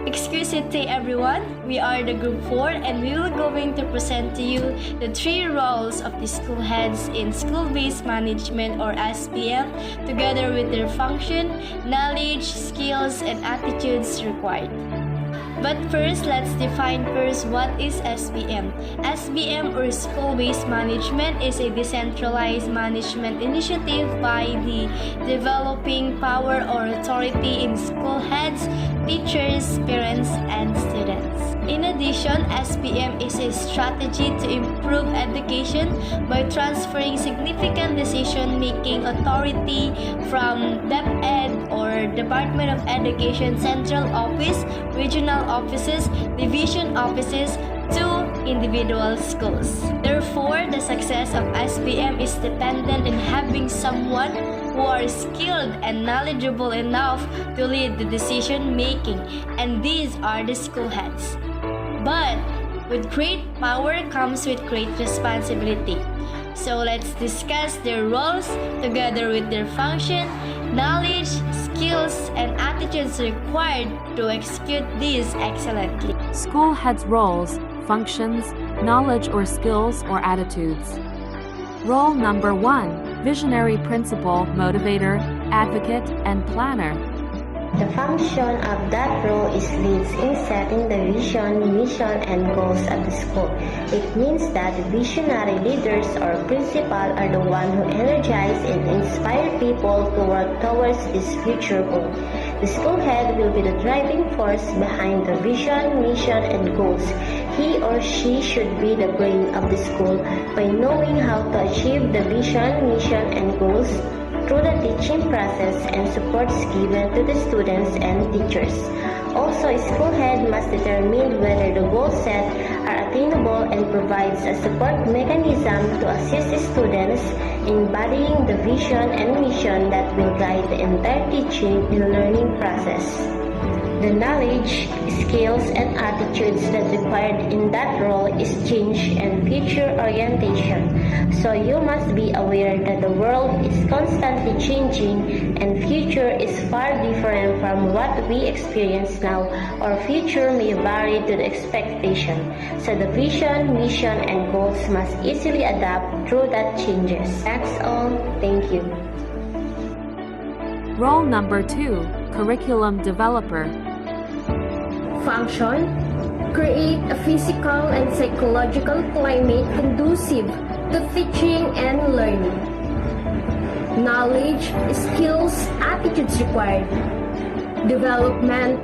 Excuse day everyone, we are the group 4 and we will going to present to you the 3 roles of the school heads in school-based management or SBM together with their function, knowledge, skills, and attitudes required. But first, let's define first what is SBM. SBM or School-Based Management is a decentralized management initiative by the developing power or authority in school heads, teachers, parents, and students. In addition, SBM is a strategy to improve education by transferring significant decision-making authority from BSEd or Department of Education Central Office, regional offices, division offices, to individual schools. Therefore, the success of SBM is dependent on having someone who are skilled and knowledgeable enough to lead the decision making, and these are the school heads. But with great power comes with great responsibility. So let's discuss their roles together with their function, knowledge, skills, and attitudes required to execute these excellently. School heads' roles, functions, knowledge or skills or attitudes. Role number 1, visionary principal, motivator, advocate, and planner. The function of that role is leads in setting the vision, mission, and goals of the school. It means that the visionary leaders or principal are the one who energize and inspire people to work towards this future goal. The school head will be the driving force behind the vision, mission, and goals. He or she should be the brain of the school by knowing how to achieve the vision, mission, and goals through the teaching process and supports given to the students and teachers. Also, a school head must determine whether the goals set are attainable and provides a support mechanism to assist students in embodying the vision and mission that will guide the entire teaching and learning process. The knowledge, skills, and attitudes that required in that role is change and future orientation. So you must be aware that the world is constantly changing and future is far different from what we experience now, or future may vary to the expectation. So the vision, mission, and goals must easily adapt through that changes. That's all. Thank you. Role number 2, curriculum developer. Function: create a physical and psychological climate conducive to teaching and learning. Knowledge, skills, attitudes required. Development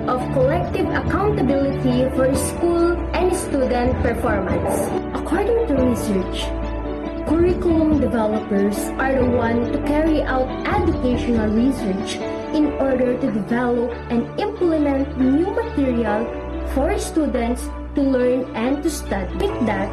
of collective accountability for school and student performance. According to research, curriculum developers are the ones to carry out educational research in order to develop and implement new material for students to learn and to study. With that,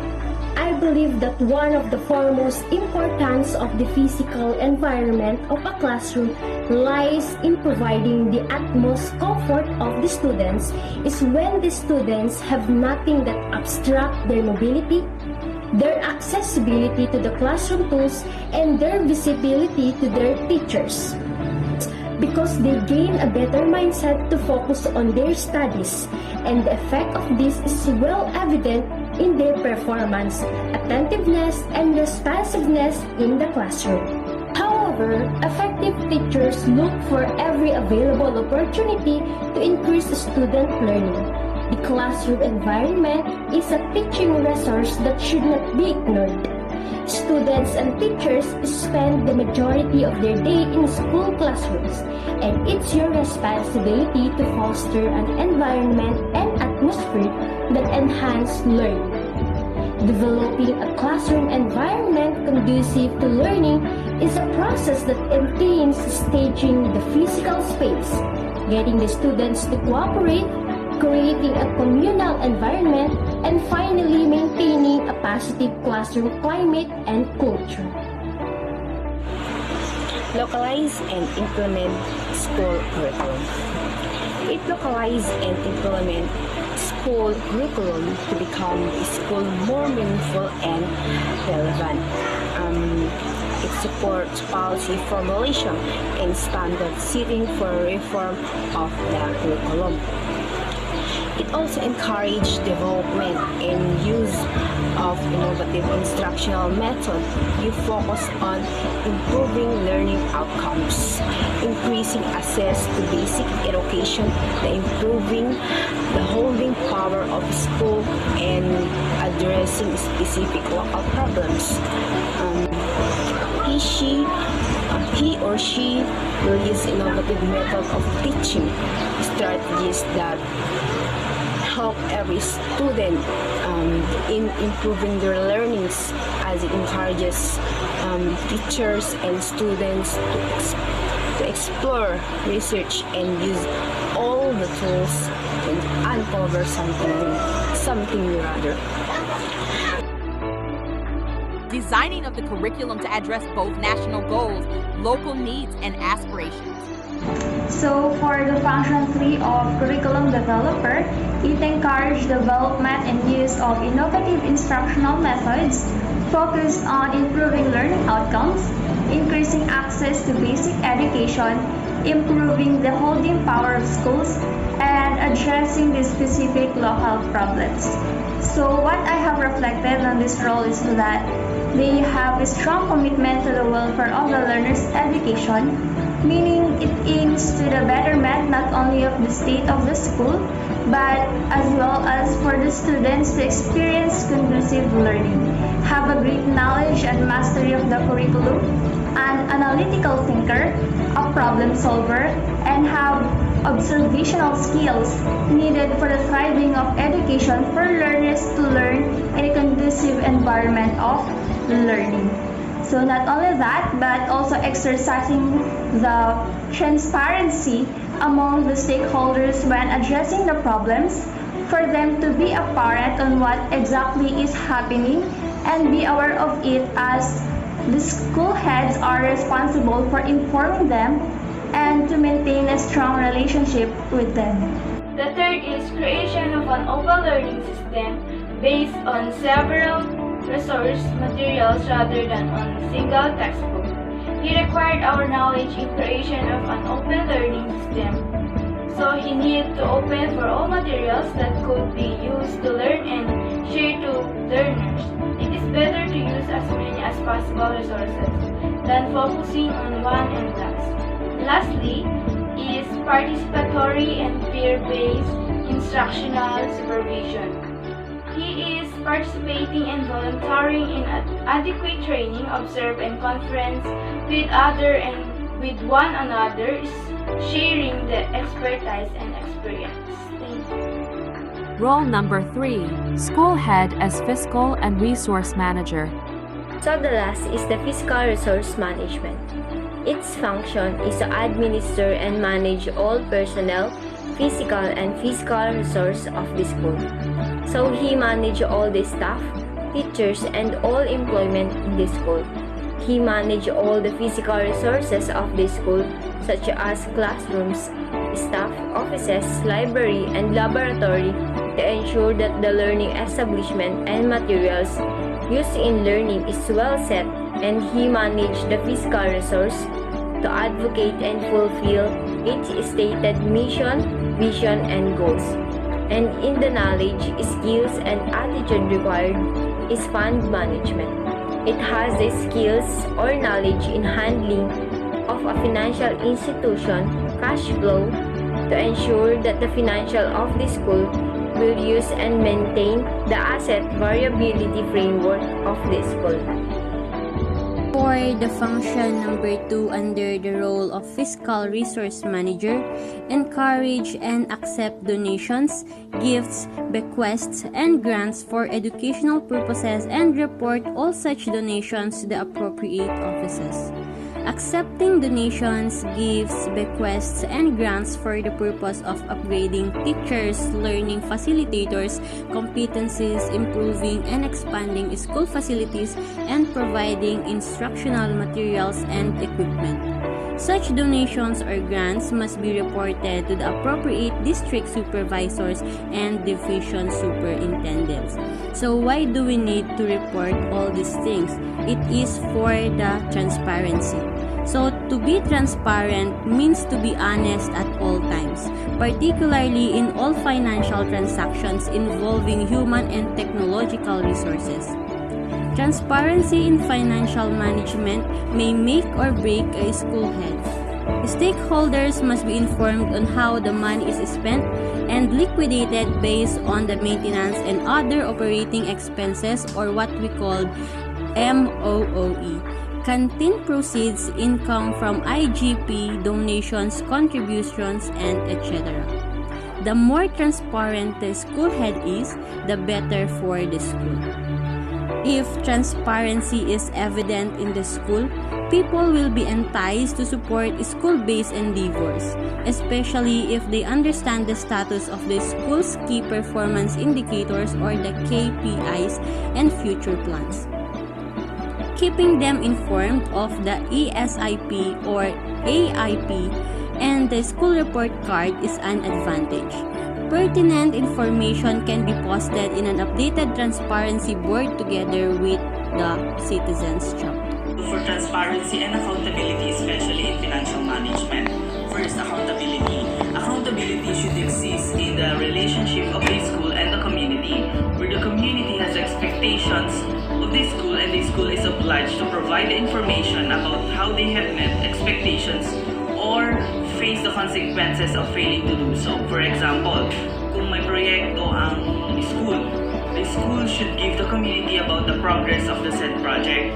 I believe that one of the foremost importance of the physical environment of a classroom lies in providing the utmost comfort of the students is when the students have nothing that obstruct their mobility, their accessibility to the classroom tools, and their visibility to their teachers, because they gain a better mindset to focus on their studies, and the effect of this is well evident in their performance, attentiveness, and responsiveness in the classroom. However, effective teachers look for every available opportunity to increase student learning. The classroom environment is a teaching resource that should not be ignored. Students and teachers spend the majority of their day in school classrooms, and it's your responsibility to foster an environment and atmosphere that enhance learning. Developing a classroom environment conducive to learning is a process that entails staging the physical space, getting the students to cooperate, creating a communal environment, and finally maintaining a positive classroom climate and culture. Localize and implement school curriculum. It localize and implement school curriculum to become school more meaningful and relevant. It supports policy formulation and standard setting for reform of the curriculum. It also encourages development and use of innovative instructional methods. You focus on improving learning outcomes, increasing access to basic education, improving the holding power of school, and addressing specific local problems. He or she will use innovative methods of teaching strategies that help every student in improving their learnings, as it encourages teachers and students to explore, research, and use all the tools and uncover something new rather. Designing of the curriculum to address both national goals, local needs, and aspirations. So for the function 3 of curriculum developer, it encourages development and use of innovative instructional methods focused on improving learning outcomes, increasing access to basic education, improving the holding power of schools, and addressing the specific local problems. So what I have reflected on this role is that they have a strong commitment to the welfare of the learner's education, meaning it aims to the betterment not only of the state of the school, but as well as for the students to experience conducive learning, have a great knowledge and mastery of the curriculum, an analytical thinker, a problem solver, and have observational skills needed for the thriving of education for learners to learn in a conducive environment of learning. So not only that, but also exercising the transparency among the stakeholders when addressing the problems, for them to be apparent on what exactly is happening and be aware of it, as the school heads are responsible for informing them and to maintain a strong relationship with them. The third is creation of an open learning system based on several resource materials rather than on a single textbook. He required our knowledge in creation of an open learning system, so he needed to open for all materials that could be used to learn and share to learners. It is better to use as many as possible resources than focusing on one and last. Lastly is participatory and peer-based instructional supervision. He is participating and volunteering in adequate training, observe and conference with other and with one another, sharing the expertise and experience. Thank you. Role number 3, School Head as Fiscal and Resource Manager. So the last is the fiscal resource management. Its function is to administer and manage all personnel, physical and fiscal resource of the school. So he manages all the staff, teachers, and all employment in the school. He manages all the physical resources of the school, such as classrooms, staff, offices, library, and laboratory, to ensure that the learning establishment and materials used in learning is well set, and he manages the physical resource to advocate and fulfill its stated mission, vision, and goals. And in the knowledge, skills, and attitude required is fund management. It has the skills or knowledge in handling of a financial institution, cash flow, to ensure that the financial of the school will use and maintain the asset variability framework of the school. For the function number 2 under the role of Fiscal Resource Manager, encourage and accept donations, gifts, bequests, and grants for educational purposes and report all such donations to the appropriate offices. Accepting donations, gifts, bequests, and grants for the purpose of upgrading teachers, learning facilitators, competencies, improving and expanding school facilities, and providing instructional materials and equipment. Such donations or grants must be reported to the appropriate district supervisors and division superintendents. So why do we need to report all these things? It is for the transparency. So to be transparent means to be honest at all times. particularly in all financial transactions involving human and technological resources. Transparency in financial management may make or break a school head. Stakeholders must be informed on how the money is spent and liquidated based on the maintenance and other operating expenses, or what we call MOOE. Canteen proceeds, income from IGP, donations, contributions, and etc. The more transparent the school head is, the better for the school. If transparency is evident in the school, people will be enticed to support school-based endeavors, especially if they understand the status of the school's key performance indicators, or the KPIs, and future plans. Keeping them informed of the ESIP or AIP and the school report card is an advantage. Pertinent information can be posted in an updated transparency board together with the citizens' job. For transparency and accountability, especially in financial management. First, accountability. Accountability should exist in the relationship of the school and the community, where the community has expectations of the school and the school is obliged to provide the information about how they have met expectations or face the consequences of failing to do so. For example, kung may proyekto ang school, the school should give the community about the progress of the said project.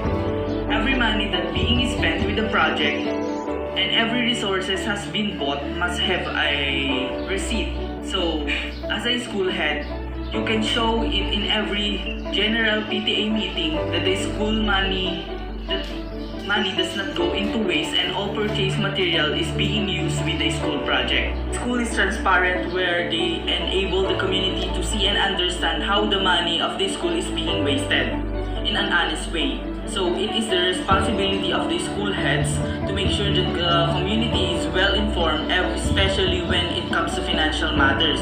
Every money that being spent with the project and every resources has been bought must have a receipt. So, as a school head, you can show it in every general PTA meeting that the school money does not go into waste and all purchased material is being used with the school project. School is transparent, where they enable the community to see and understand how the money of the school is being wasted in an honest way. So it is the responsibility of the school heads to make sure that the community is well informed, especially when it comes to financial matters.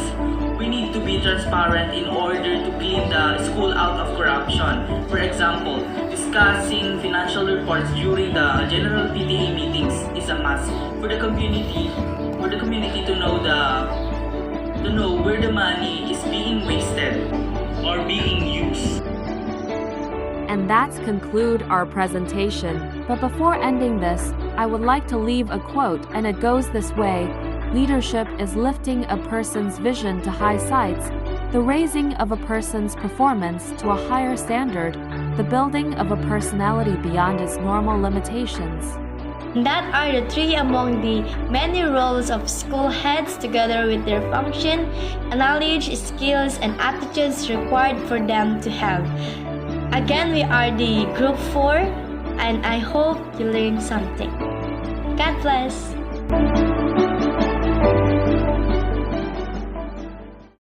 We need to be transparent in order to clean the school out of corruption. For example, discussing financial reports during the general PTA meetings is a must for the community to know where the money is being wasted or being used. And that's conclude our presentation. But before ending this, I would like to leave a quote, and it goes this way: leadership is lifting a person's vision to high heights, the raising of a person's performance to a higher standard, the building of a personality beyond its normal limitations. That are the three among the many roles of school heads, together with their function, knowledge, skills, and attitudes required for them to have. Again, we are the Group 4, and I hope you learned something. God bless.